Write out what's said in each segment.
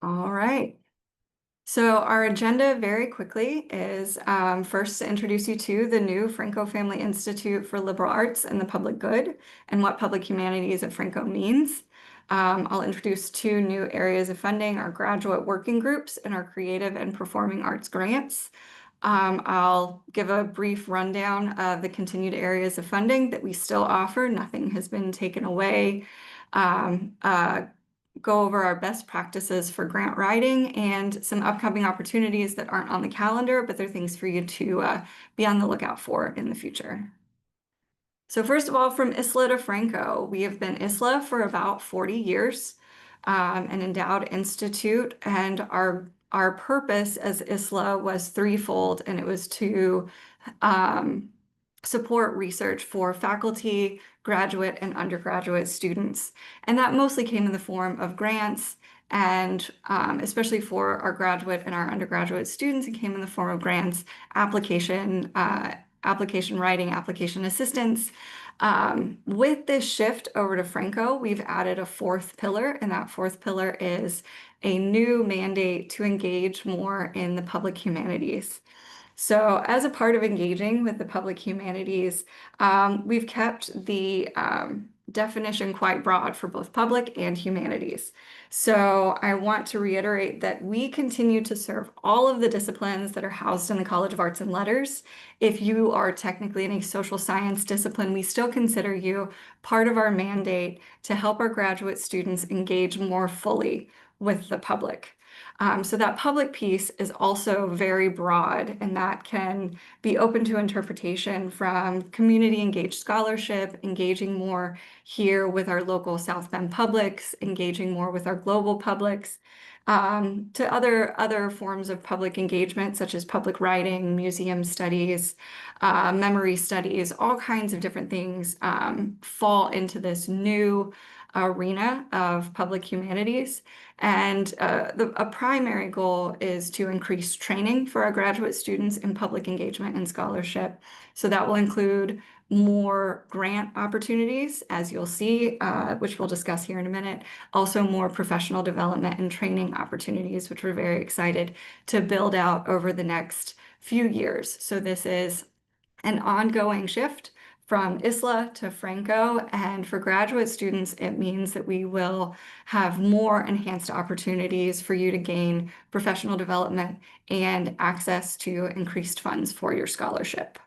All right. So our agenda very quickly is first to introduce you to the new Franco Family Institute for Liberal Arts and the Public Good and what public humanities at Franco means. I'll introduce two new areas of funding, our graduate working groups and our creative and performing arts grants. I'll give a brief rundown of the continued areas of funding that we still offer. Nothing has been taken away. Um, uh, Go over our best practices for grant writing and some upcoming opportunities that aren't on the calendar, but they're things for you to be on the lookout for in the future. So first of all, from ISLA to Franco, we have been ISLA for about 40 years, an endowed institute, and our purpose as ISLA was threefold, and it was to um, support research for faculty, graduate, and undergraduate students. And that mostly came in the form of grants, and especially for our graduate and our undergraduate students, it came in the form of grants, application writing, application assistance. With this shift over to Franco, we've added a fourth pillar, and that fourth pillar is a new mandate to engage more in the public humanities. So, as a part of engaging with the public humanities, we've kept the definition quite broad for both public and humanities. So, I want to reiterate that we continue to serve all of the disciplines that are housed in the College of Arts and Letters. If you are technically in a social science discipline, we still consider you part of our mandate to help our graduate students engage more fully with the public. So that public piece is also very broad, and that can be open to interpretation from community engaged scholarship, engaging more here with our local South Bend publics, engaging more with our global publics, to other forms of public engagement, such as public writing, museum studies, memory studies, all kinds of different things fall into this new arena of public humanities. And a primary goal is to increase training for our graduate students in public engagement and scholarship. So that will include more grant opportunities, as you'll see, which we'll discuss here in a minute. Also more professional development and training opportunities, which we're very excited to build out over the next few years. So this is an ongoing shift from ISLA to Franco. And for graduate students, it means that we will have more enhanced opportunities for you to gain professional development and access to increased funds for your scholarship.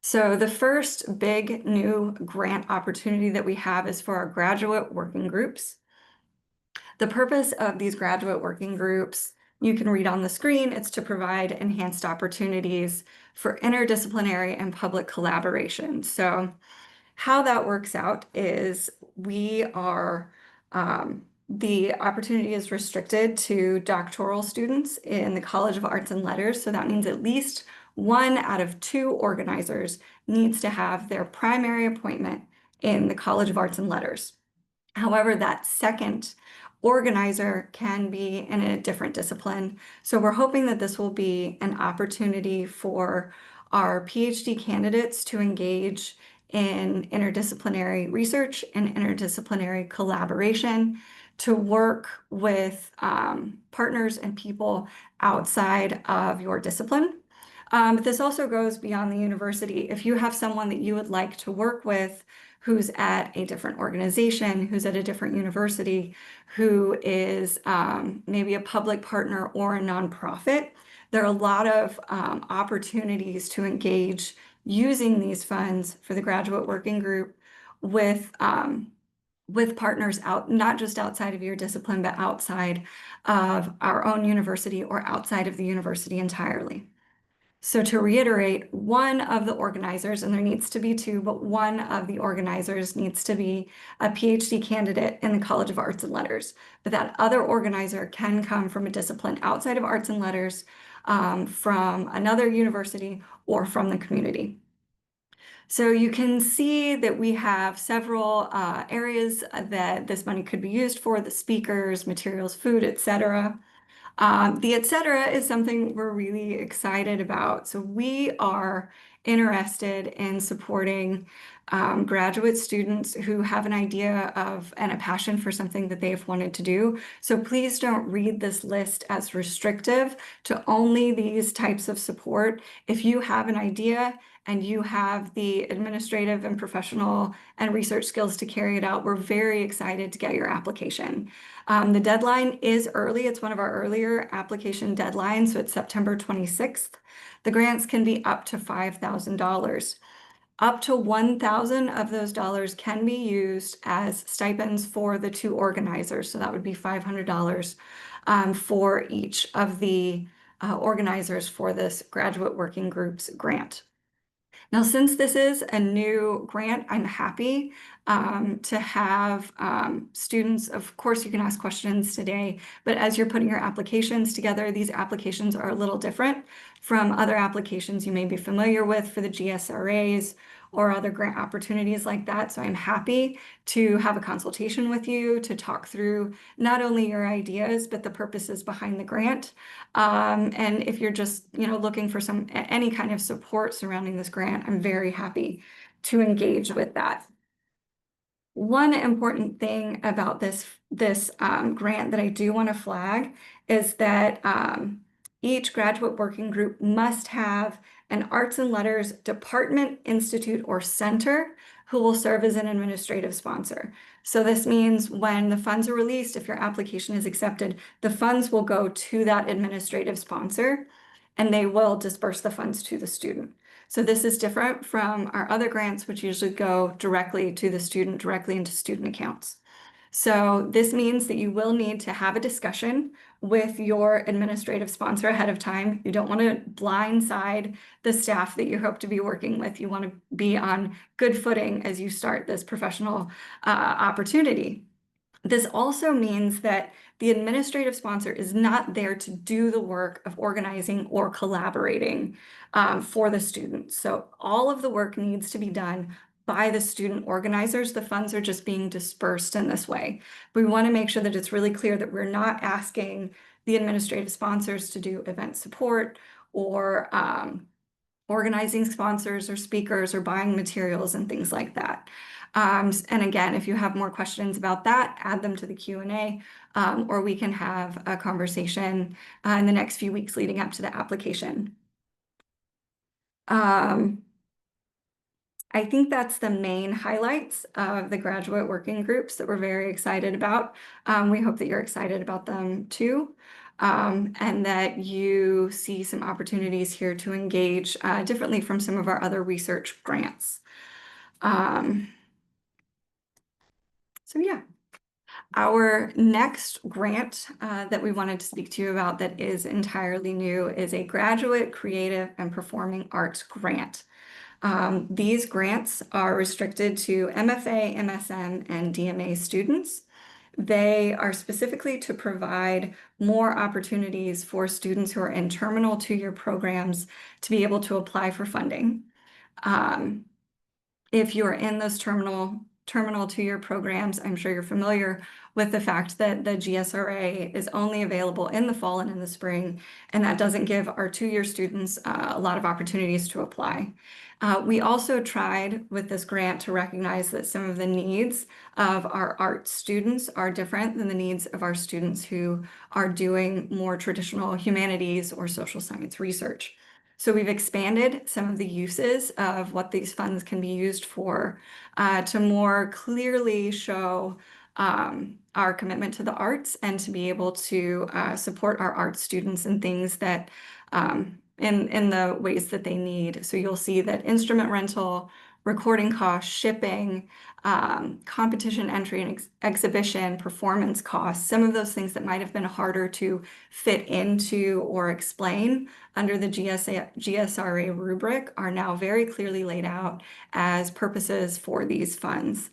So the first big new grant opportunity that we have is for our graduate working groups. The purpose of these graduate working groups, you can read on the screen, it's to provide enhanced opportunities for interdisciplinary and public collaboration. So how that works out is the opportunity is restricted to doctoral students in the College of Arts and Letters. So that means at least one out of two organizers needs to have their primary appointment in the College of Arts and Letters. However, that second organizer can be in a different discipline. So we're hoping that this will be an opportunity for our PhD candidates to engage in interdisciplinary research and interdisciplinary collaboration, to work with partners and people outside of your discipline. But this also goes beyond the university. If you have someone that you would like to work with who's at a different organization, who's at a different university, who is maybe a public partner or a nonprofit, there are a lot of opportunities to engage using these funds for the graduate working group with partners out, not just outside of your discipline, but outside of our own university or outside of the university entirely. So to reiterate, one of the organizers, and there needs to be two, but one of the organizers needs to be a PhD candidate in the College of Arts and Letters. But that other organizer can come from a discipline outside of arts and letters, from another university, or from the community. So you can see that we have several areas that this money could be used for: the speakers, materials, food, etc. The et cetera is something we're really excited about. So we are interested in supporting graduate students who have an idea of and a passion for something that they've wanted to do. So please don't read this list as restrictive to only these types of support. If you have an idea and you have the administrative and professional and research skills to carry it out, we're very excited to get your application. The deadline is early. It's one of our earlier application deadlines, so it's September 26th. The grants can be up to $5,000. Up to 1,000 of those dollars can be used as stipends for the two organizers. So that would be $500 for each of the organizers for this graduate working groups grant. Now, since this is a new grant, I'm happy to have students, of course, you can ask questions today, but as you're putting your applications together, these applications are a little different from other applications you may be familiar with for the GSRAs or other grant opportunities like that. So I'm happy to have a consultation with you to talk through not only your ideas, but the purposes behind the grant. And if you're just, looking for any kind of support surrounding this grant, I'm very happy to engage with that. One important thing about this grant that I do want to flag is that each graduate working group must have an arts and letters department, institute, or center who will serve as an administrative sponsor. So this means when the funds are released, if your application is accepted, the funds will go to that administrative sponsor and they will disperse the funds to the student. So this is different from our other grants, which usually go directly to the student, directly into student accounts. So this means that you will need to have a discussion with your administrative sponsor ahead of time. You don't want to blindside the staff that you hope to be working with. You want to be on good footing as you start this professional opportunity. This also means that the administrative sponsor is not there to do the work of organizing or collaborating for the students. So all of the work needs to be done by the student organizers. The funds are just being dispersed in this way. We want to make sure that it's really clear that we're not asking the administrative sponsors to do event support or organizing sponsors or speakers or buying materials and things like that. And again, if you have more questions about that, add them to the Q&A, or we can have a conversation in the next few weeks leading up to the application. I think that's the main highlights of the graduate working groups that we're very excited about. We hope that you're excited about them too. And that you see some opportunities here to engage differently from some of our other research grants. So yeah, our next grant that we wanted to speak to you about that is entirely new is a Graduate Creative and Performing Arts Grant. These grants are restricted to MFA, MSM, and DMA students. They are specifically to provide more opportunities for students who are in terminal two-year programs to be able to apply for funding. If you're in those terminal two-year programs, I'm sure you're familiar with the fact that the GSRA is only available in the fall and in the spring, and that doesn't give our two-year students a lot of opportunities to apply. We also tried with this grant to recognize that some of the needs of our art students are different than the needs of our students who are doing more traditional humanities or social science research. So we've expanded some of the uses of what these funds can be used for to more clearly show our commitment to the arts and to be able to support our art students in things that in the ways that they need. So you'll see that instrument rental, recording costs, shipping, competition entry and exhibition, performance costs, some of those things that might have been harder to fit into or explain under the GSRA rubric are now very clearly laid out as purposes for these funds.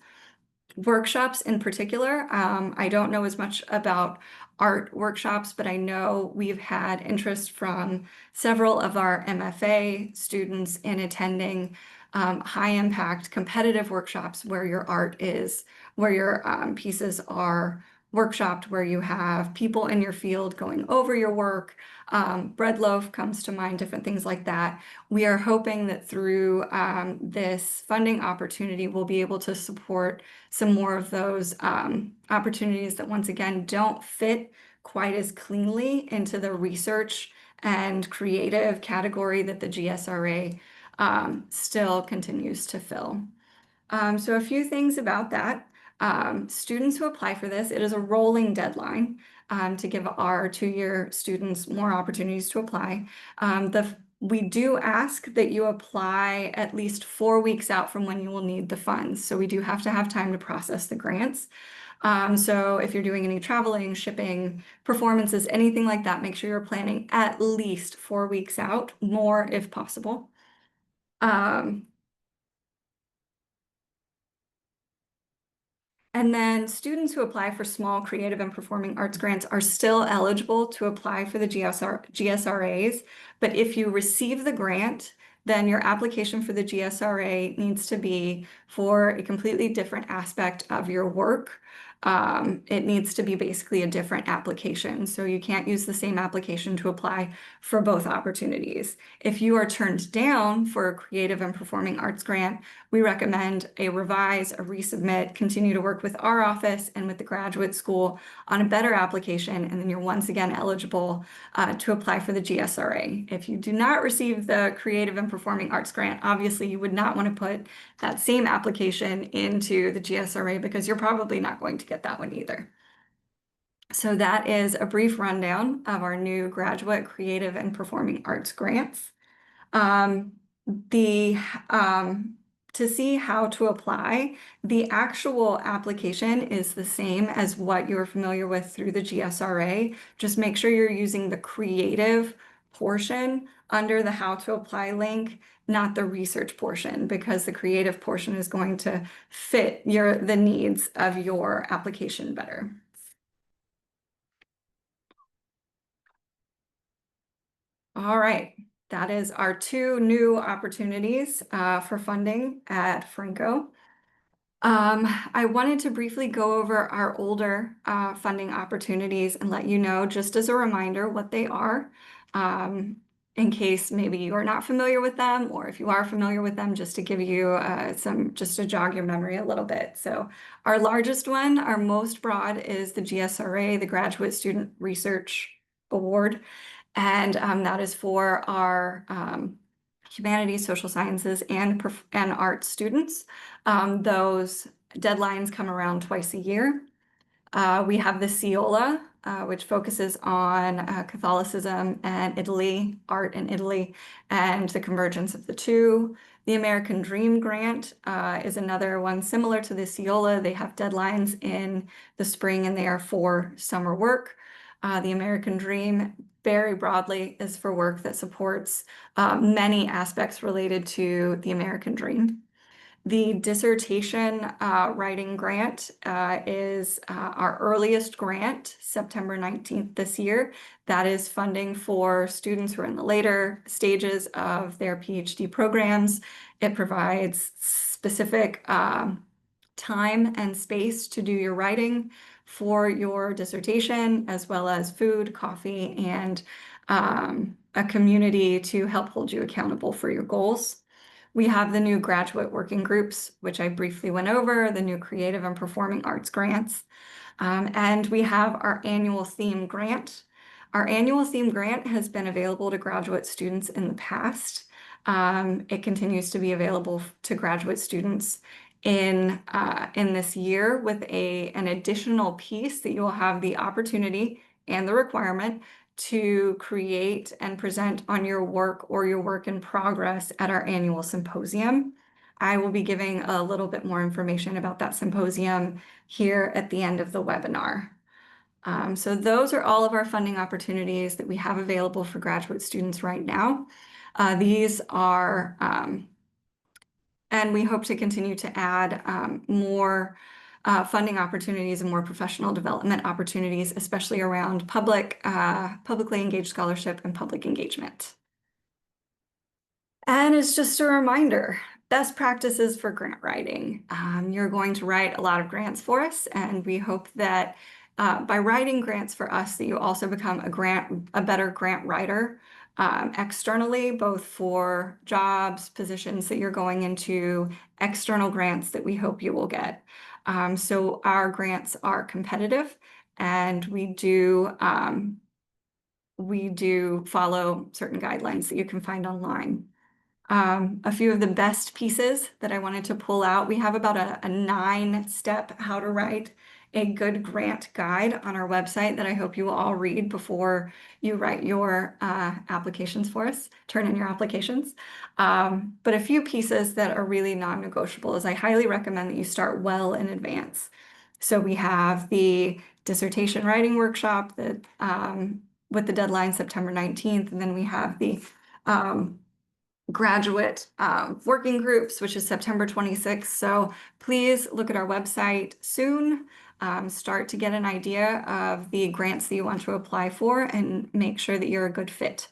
Workshops in particular, I don't know as much about art workshops, but I know we've had interest from several of our MFA students in attending high impact competitive workshops where your art is, where your pieces are workshopped, where you have people in your field going over your work. Bread loaf comes to mind, different things like that. We are hoping that through this funding opportunity, we'll be able to support some more of those opportunities that, once again, don't fit quite as cleanly into the research and creative category that the GSRA still continues to fill. So a few things about that. Students who apply for this, it is a rolling deadline to give our two-year students more opportunities to apply. We do ask that you apply at least 4 weeks out from when you will need the funds. So we do have to have time to process the grants. So if you're doing any traveling, shipping, performances, anything like that, make sure you're planning at least 4 weeks out, more if possible. Um, And then students who apply for small creative and performing arts grants are still eligible to apply for the GSRAs. But if you receive the grant, then your application for the GSRA needs to be for a completely different aspect of your work. It needs to be basically a different application. So you can't use the same application to apply for both opportunities. If you are turned down for a creative and performing arts grant, we recommend a revise, a resubmit, continue to work with our office and with the graduate school on a better application, and then you're once again eligible to apply for the GSRA. If you do not receive the Creative and Performing Arts Grant, obviously you would not want to put that same application into the GSRA because you're probably not going to get that one either. So that is a brief rundown of our new graduate creative and performing arts grants. Um, the to see how to apply, the actual application is the same as what you're familiar with through the GSRA. Just make sure you're using the creative portion under the how to apply link, not the research portion, because the creative portion is going to fit the needs of your application better. All right, that is our two new opportunities for funding at Franco. I wanted to briefly go over our older funding opportunities and let you know, just as a reminder, what they are, in case maybe you are not familiar with them, or if you are familiar with them, just to give you just to jog your memory a little bit. So our largest one, our most broad, is the GSRA, the Graduate Student Research Award. And that is for our humanities, social sciences, and art students. Those deadlines come around twice a year. We have the Ciola, which focuses on Catholicism and Italy, art in Italy, and the convergence of the two. The American Dream Grant is another one similar to the Ciola. They have deadlines in the spring and they are for summer work. The American Dream, very broadly, is for work that supports many aspects related to the American Dream. The dissertation writing grant is our earliest grant, September 19th this year. That is funding for students who are in the later stages of their PhD programs. It provides specific time and space to do your writing for your dissertation, as well as food, coffee, and a community to help hold you accountable for your goals. We have the new graduate working groups, which I briefly went over, the new creative and performing arts grants. And we have our annual theme grant. Our annual theme grant has been available to graduate students in the past. It continues to be available to graduate students in this year with an additional piece that you will have the opportunity and the requirement to create and present on your work or your work in progress at our annual symposium. I will be giving a little bit more information about that symposium here at the end of the webinar. So those are all of our funding opportunities that we have available for graduate students right now. These are, and we hope to continue to add more funding opportunities and more professional development opportunities, especially around publicly engaged scholarship and public engagement. And it's just a reminder, best practices for grant writing. You're going to write a lot of grants for us, and we hope that by writing grants for us that you also become a better grant writer externally, both for jobs, positions that you're going into, external grants that we hope you will get. So our grants are competitive, and we do follow certain guidelines that you can find online. A few of the best pieces that I wanted to pull out. We have about a 9-step how to write a good grant guide on our website that I hope you will all read before you write your applications for us, turn in your applications. But a few pieces that are really non-negotiable is I highly recommend that you start well in advance. So we have the dissertation writing workshop that with the deadline September 19th, and then we have the graduate working groups, which is September 26th. So please look at our website soon. Start to get an idea of the grants that you want to apply for and make sure that you're a good fit.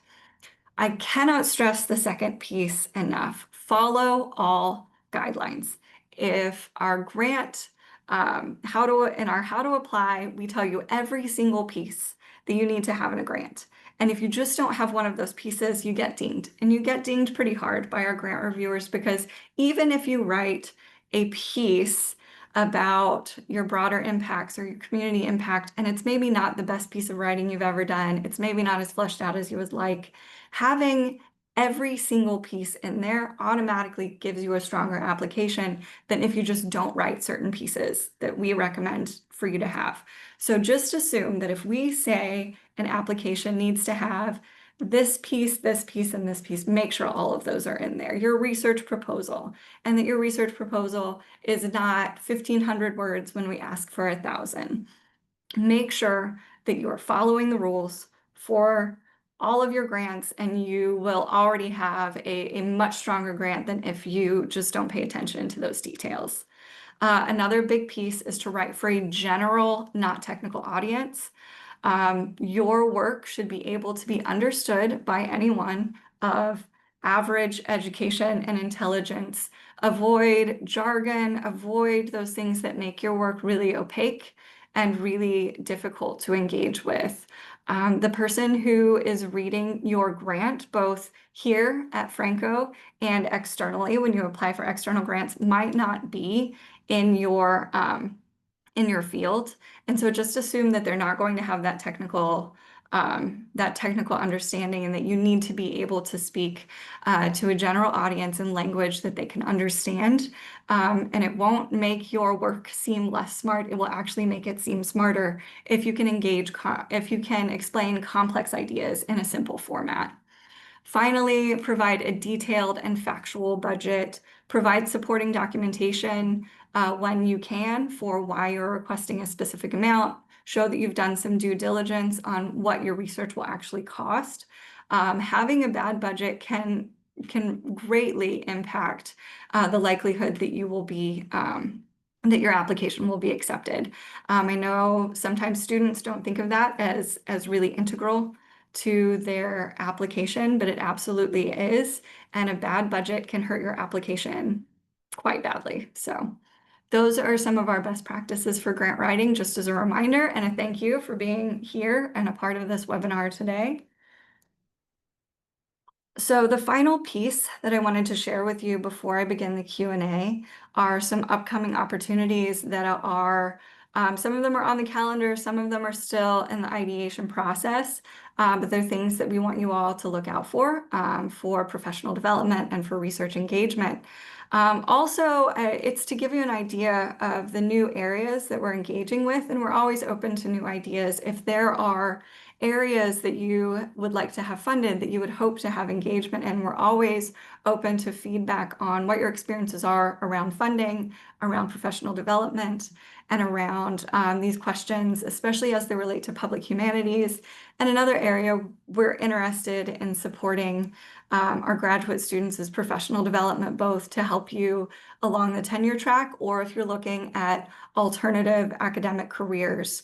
I cannot stress the second piece enough. Follow all guidelines. If our grant, in our how to apply, we tell you every single piece that you need to have in a grant. And if you just don't have one of those pieces, you get dinged. And you get dinged pretty hard by our grant reviewers, because even if you write a piece about your broader impacts or your community impact, and it's maybe not the best piece of writing you've ever done, it's maybe not as fleshed out as you would like, having every single piece in there automatically gives you a stronger application than if you just don't write certain pieces that we recommend for you to have. So just assume that if we say an application needs to have this piece, and this piece, make sure all of those are in there. Your research proposal, and that your research proposal is not 1,500 words when we ask for 1,000. Make sure that you are following the rules for all of your grants, and you will already have a much stronger grant than if you just don't pay attention to those details. Another big piece is to write for a general, not technical audience. Your work should be able to be understood by anyone of average education and intelligence. Avoid jargon, avoid those things that make your work really opaque and really difficult to engage with. The person who is reading your grant, both here at Franco and externally, when you apply for external grants, might not be in your field. And so just assume that they're not going to have that technical understanding, and that you need to be able to speak to a general audience in language that they can understand. And it won't make your work seem less smart. It will actually make it seem smarter if you can if you can explain complex ideas in a simple format. Finally, provide a detailed and factual budget. Provide supporting documentation when you can for why you're requesting a specific amount. Show that you've done some due diligence on what your research will actually cost. Having a bad budget can greatly impact the likelihood that that your application will be accepted. I know sometimes students don't think of that as really integral to their application, but it absolutely is. And a bad budget can hurt your application quite badly. So those are some of our best practices for grant writing, just as a reminder, and a thank you for being here and a part of this webinar today. So the final piece that I wanted to share with you before I begin the Q&A are some upcoming opportunities that are, some of them are on the calendar, some of them are still in the ideation process, but they're things that we want you all to look out for professional development and for research engagement. Also, it's to give you an idea of the new areas that we're engaging with, and we're always open to new ideas. If there are areas that you would like to have funded, that you would hope to have engagement in, we're always open to feedback on what your experiences are around funding, around professional development, and around these questions, especially as they relate to public humanities. And another area we're interested in supporting our graduate students is professional development, both to help you along the tenure track, or if you're looking at alternative academic careers.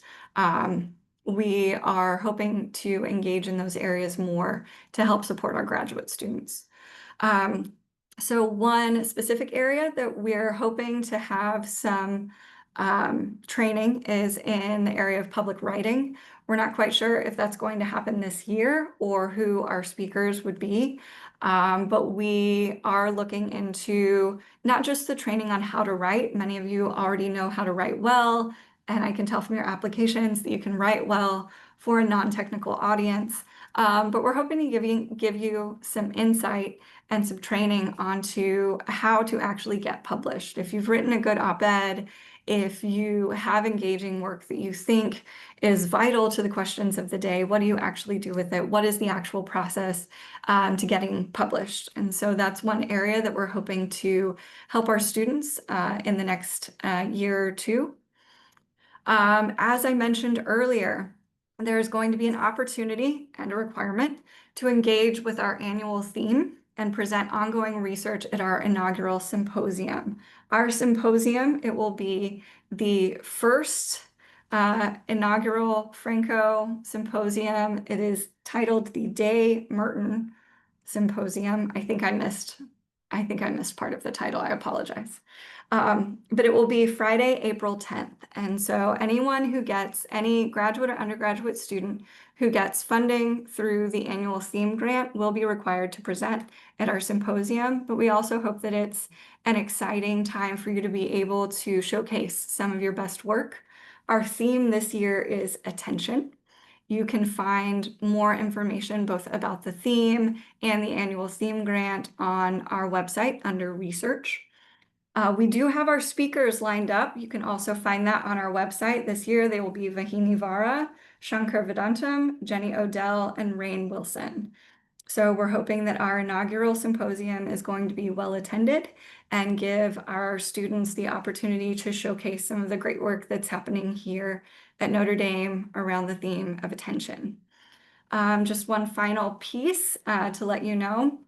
We are hoping to engage in those areas more to help support our graduate students. So one specific area that we're hoping to have some training is in the area of public writing. We're not quite sure if that's going to happen this year or who our speakers would be. But we are looking into not just the training on how to write. Many of you already know how to write well, and I can tell from your applications that you can write well for a non-technical audience. But we're hoping to give you some insight and some training onto how to actually get published. If you've written a good op-ed, if you have engaging work that you think is vital to the questions of the day, what do you actually do with it? What is the actual process to getting published? And so that's one area that we're hoping to help our students in the next year or two. As I mentioned earlier, there is going to be an opportunity and a requirement to engage with our annual theme and present ongoing research at our inaugural symposium. Our symposium, it will be the first inaugural Franco symposium. It is titled the Day Merton Symposium. I think I missed part of the title. I apologize. But it will be Friday, April 10th. And so anyone who gets, any graduate or undergraduate student who gets funding through the annual theme grant will be required to present at our symposium. But we also hope that it's an exciting time for you to be able to showcase some of your best work. Our theme this year is attention. You can find more information both about the theme and the annual theme grant on our website under research. We do have our speakers lined up. You can also find that on our website. This year they will be Vahini Vara, Shankar Vedantam, Jenny Odell, and Rain Wilson. So we're hoping that our inaugural symposium is going to be well attended and give our students the opportunity to showcase some of the great work that's happening here at Notre Dame around the theme of attention. Just one final piece to let you know.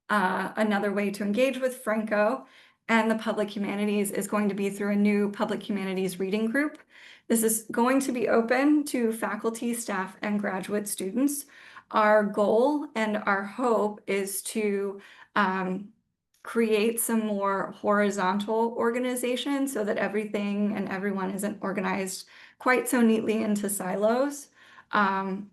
Another way to engage with Franco and the public humanities is going to be through a new public humanities reading group. This is going to be open to faculty, staff, and graduate students. Our goal and our hope is to create some more horizontal organization so that everything and everyone isn't organized quite so neatly into silos.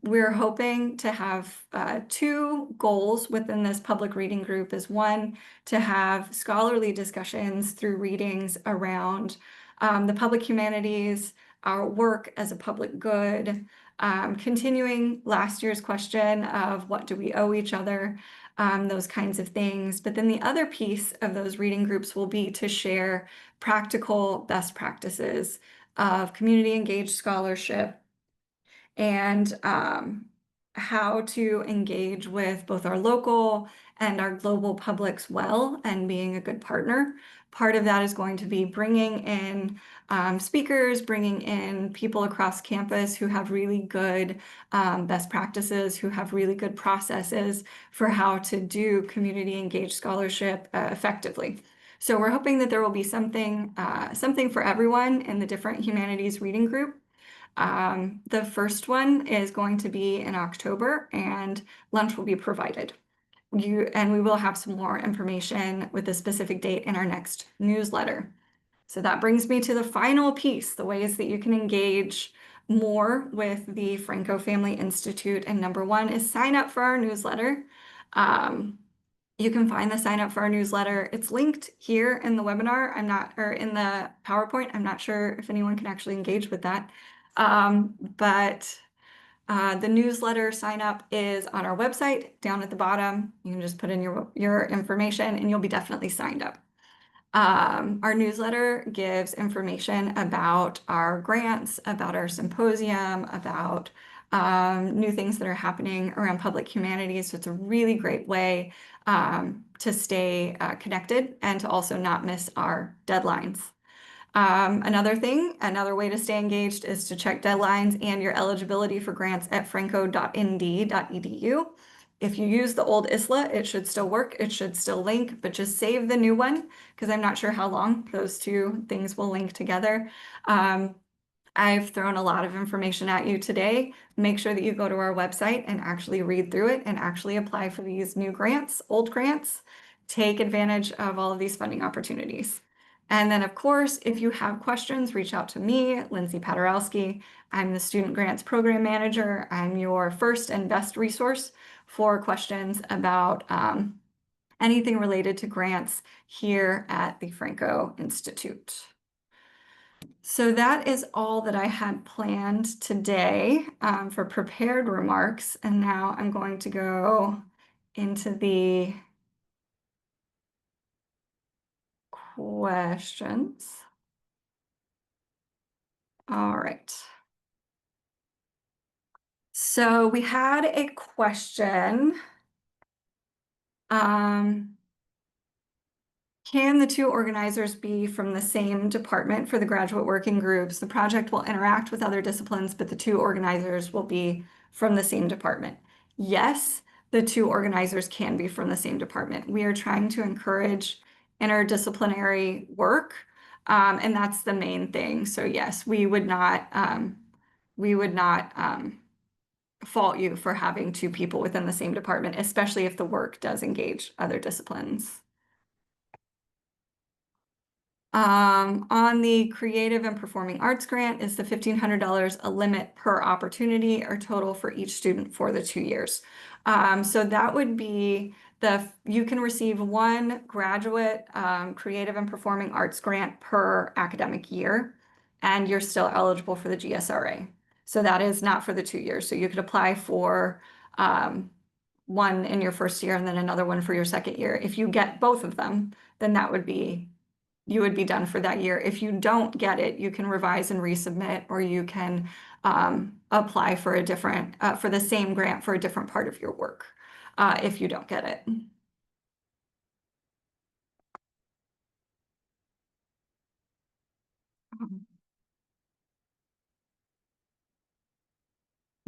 We're hoping to have two goals within this public reading group is one, to have scholarly discussions through readings around the public humanities, our work as a public good, continuing last year's question of what do we owe each other, those kinds of things. But then the other piece of those reading groups will be to share practical best practices of community engaged scholarship and how to engage with both our local and our global publics well and being a good partner. Part of that is going to be bringing in speakers, bringing in people across campus who have really good best practices, who have really good processes for how to do community engaged scholarship effectively. So we're hoping that there will be something for everyone in the different humanities reading group. The first one is going to be in October and lunch will be provided. And we will have some more information with a specific date in our next newsletter. So that brings me to the final piece, the ways that you can engage more with the Franco Family Institute. And number one is sign up for our newsletter. You can find the sign up for our newsletter. It's linked here in the webinar. Or in the PowerPoint. I'm not sure if anyone can actually engage with that. But the newsletter sign up is on our website down at the bottom. You can just put in your information and you'll be definitely signed up. Our newsletter gives information about our grants, about our symposium, about new things that are happening around public humanities. So it's a really great way to stay connected and to also not miss our deadlines. Another way to stay engaged is to check deadlines and your eligibility for grants at franco.nd.edu. If you use the old ISLA, it should still work. It should still link, but just save the new one because I'm not sure how long those two things will link together. I've thrown a lot of information at you today. Make sure that you go to our website and actually read through it and actually apply for these new grants, old grants. Take advantage of all of these funding opportunities. And then, of course, if you have questions, reach out to me, Lindsay Paderowski. I'm the Student Grants Program Manager. I'm your first and best resource for questions about anything related to grants here at the Franco Institute. So that is all that I had planned today for prepared remarks. And now I'm going to go into the questions. All right. So we had a question. Can the two organizers be from the same department for the graduate working groups? The project will interact with other disciplines, but the two organizers will be from the same department. Yes, the two organizers can be from the same department. We are trying to encourage interdisciplinary work, and that's the main thing. So yes, we would not fault you for having two people within the same department, especially if the work does engage other disciplines. On the creative and performing arts grant, is the $1,500 a limit per opportunity or total for each student for the 2 years? So that would be you can receive one graduate creative and performing arts grant per academic year, and you're still eligible for the GSRA. So that is not for the 2 years. So you could apply for one in your first year and then another one for your second year. If you get both of them, then you would be done for that year. If you don't get it, you can revise and resubmit, or you can apply for for the same grant for a different part of your work if you don't get it.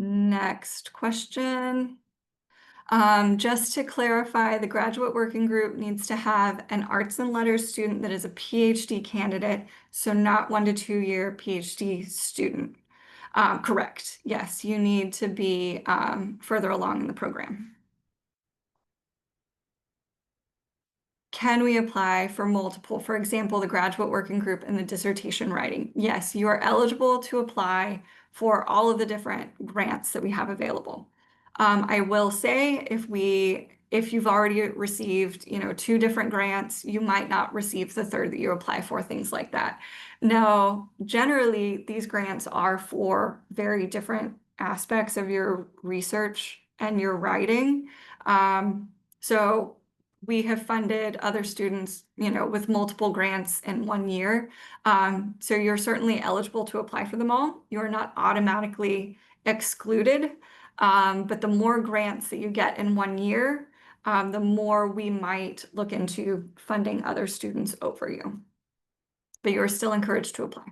Next question. Just to clarify, the graduate working group needs to have an arts and letters student that is a PhD candidate, so not 1 to 2 year PhD student. Correct. Yes, you need to be further along in the program. Can we apply for multiple, for example, the graduate working group and the dissertation writing? Yes, you are eligible to apply for all of the different grants that we have available. I will say if you've already received, two different grants, you might not receive the third that you apply for, things like that. Now, generally, these grants are for very different aspects of your research and your writing. So we have funded other students, with multiple grants in 1 year. So you're certainly eligible to apply for them all. You're not automatically excluded. But the more grants that you get in 1 year, the more we might look into funding other students over you. But you're still encouraged to apply.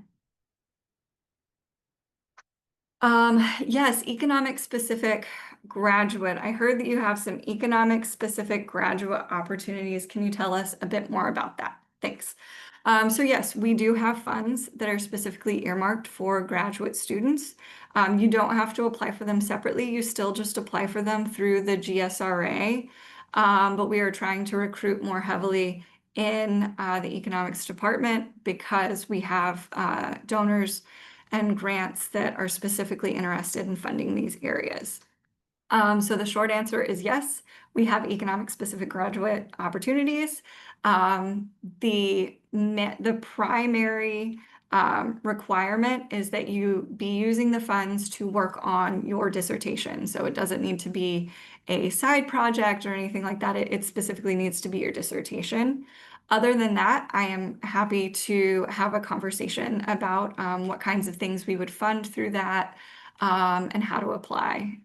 Yes, economic specific graduate. I heard that you have some economic specific graduate opportunities. Can you tell us a bit more about that? Thanks. So yes, we do have funds that are specifically earmarked for graduate students. You don't have to apply for them separately. You still just apply for them through the GSRA. But we are trying to recruit more heavily in the economics department because we have donors and grants that are specifically interested in funding these areas. So the short answer is yes, we have economic specific graduate opportunities. The primary requirement is that you be using the funds to work on your dissertation. So it doesn't need to be a side project or anything like that. It specifically needs to be your dissertation. Other than that, I am happy to have a conversation about what kinds of things we would fund through that and how to apply.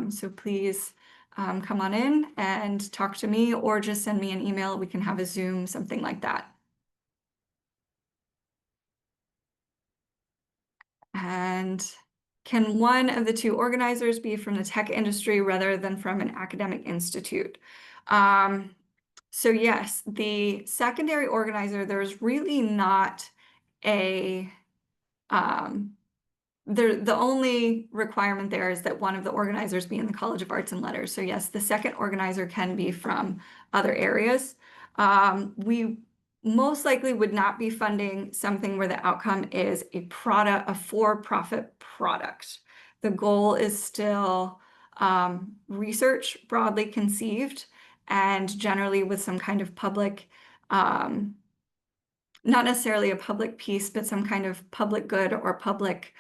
So please come on in and talk to me, or just send me an email. We can have a Zoom, something like that. And can one of the two organizers be from the tech industry rather than from an academic institute? So yes, the secondary organizer, there's really not a the only requirement there is that one of the organizers be in the College of Arts and Letters. So yes, the second organizer can be from other areas. We most likely would not be funding something where the outcome is a product, a for-profit product. The goal is still research broadly conceived and generally with some kind of public, um, not necessarily a public piece, but some kind of public good or public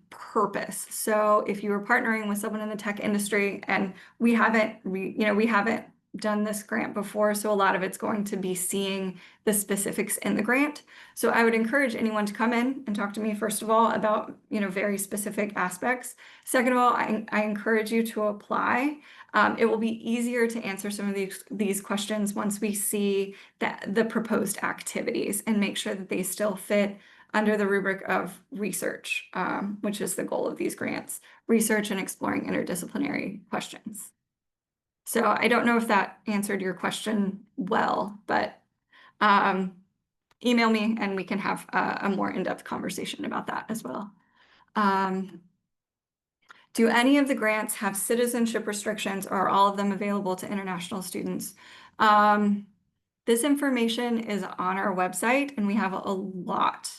purpose. So if you were partnering with someone in the tech industry, and we haven't done this grant before, so a lot of it's going to be seeing the specifics in the grant. So I would encourage anyone to come in and talk to me, first of all, about, very specific aspects. Second of all, I encourage you to apply. It will be easier to answer some of these questions once we see the proposed activities and make sure that they still fit under the rubric of research, which is the goal of these grants, research and exploring interdisciplinary questions. So I don't know if that answered your question well, but email me and we can have a more in-depth conversation about that as well. Do any of the grants have citizenship restrictions, or are all of them available to international students? This information is on our website, and we have a lot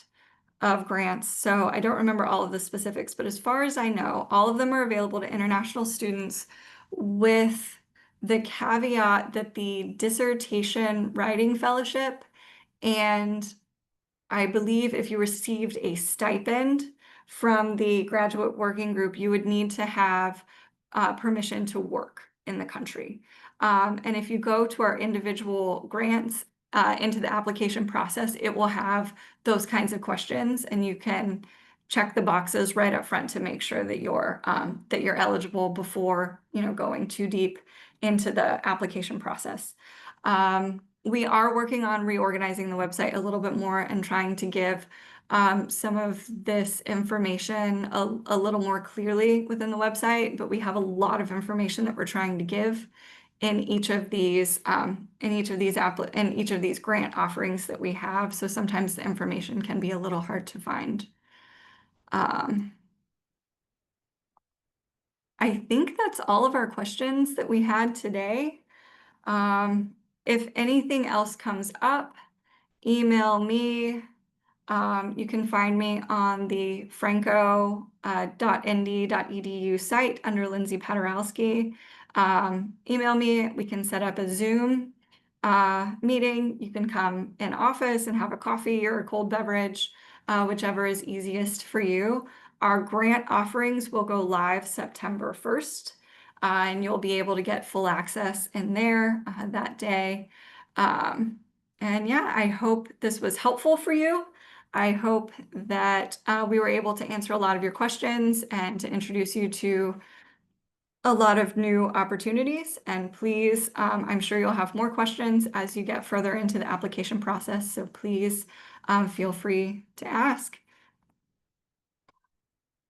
of grants. So I don't remember all of the specifics, but as far as I know, all of them are available to international students, with the caveat that the dissertation writing fellowship, and I believe if you received a stipend from the graduate working group, you would need to have permission to work in the country. And if you go to our individual grants into the application process, it will have those kinds of questions, and you can check the boxes right up front to make sure that you're eligible before going too deep into the application process. We are working on reorganizing the website a little bit more and trying to give some of this information a little more clearly within the website, but we have a lot of information that we're trying to give in each of these grant offerings that we have. So sometimes the information can be a little hard to find. I think that's all of our questions that we had today. If anything else comes up, email me. You can find me on the franco.nd.edu site under Lindsay Paderowski. Email me. We can set up a Zoom meeting. You can come in office and have a coffee or a cold beverage, whichever is easiest for you. Our grant offerings will go live September 1st, and you'll be able to get full access in there that day. And yeah, I hope this was helpful for you. I hope that we were able to answer a lot of your questions and to introduce you to a lot of new opportunities. And please, I'm sure you'll have more questions as you get further into the application process. So please feel free to ask.